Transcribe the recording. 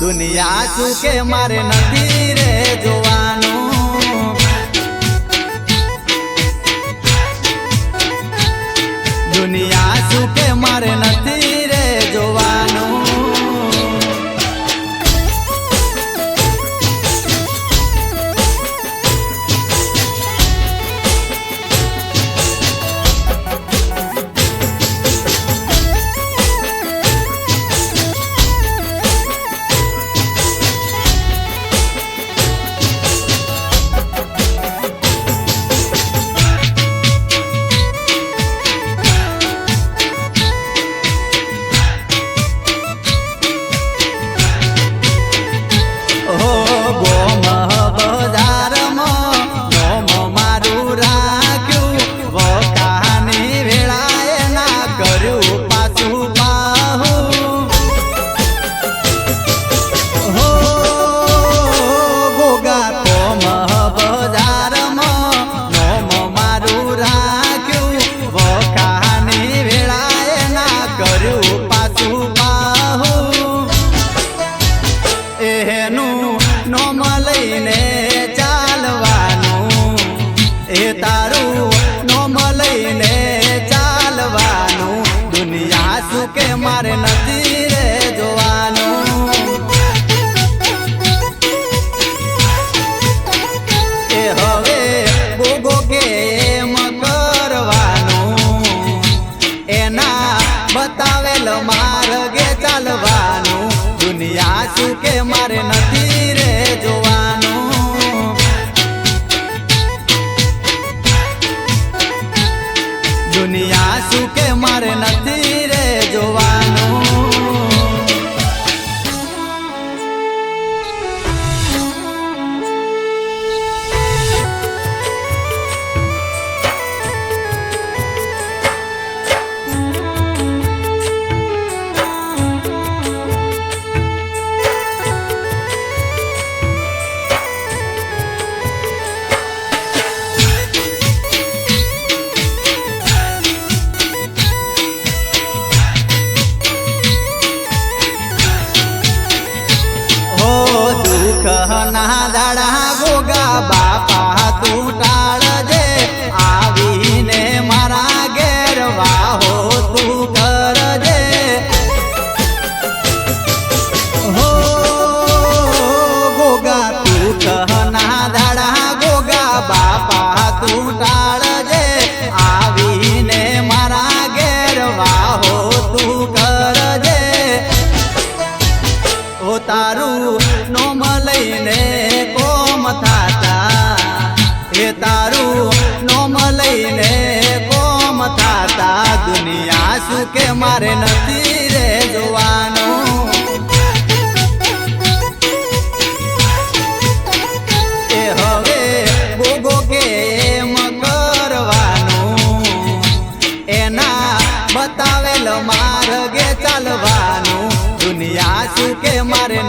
દુનિયા શું કે મારે નથી રે જોવાનું દુનિયા શું કે મારે નથી રે જોવાનું મારે નથી રે જોવાનું એ હવે ગોગો કેમ કરવાનું એના બતાવેલ માર્ગે ચાલવાનું દુનિયા શું કે મારે નથી રે જોવાનું દુનિયા શું કે મારે નથી રે જોવાનું ના દાડા ગોગા બાપા તું ટાળજે આવીને મારા ઘેર વાહો તું કરજે હો ગોગા તું ના દાડા ગોગા બાપા તું ટાળજે આવીને મારા ઘેર વાહો તું કરજે ઓ તારું નોમ લઈને કોમ થાતા એ તારું નોમ લઈને કોમ થાતા દુનિયા શું કે મારે નથી રે જોવાનું એ હવે ગોગો કેમ કરવાનું એના બતાવેલ માર્ગે ચાલવાનું દુનિયા શું કે મારે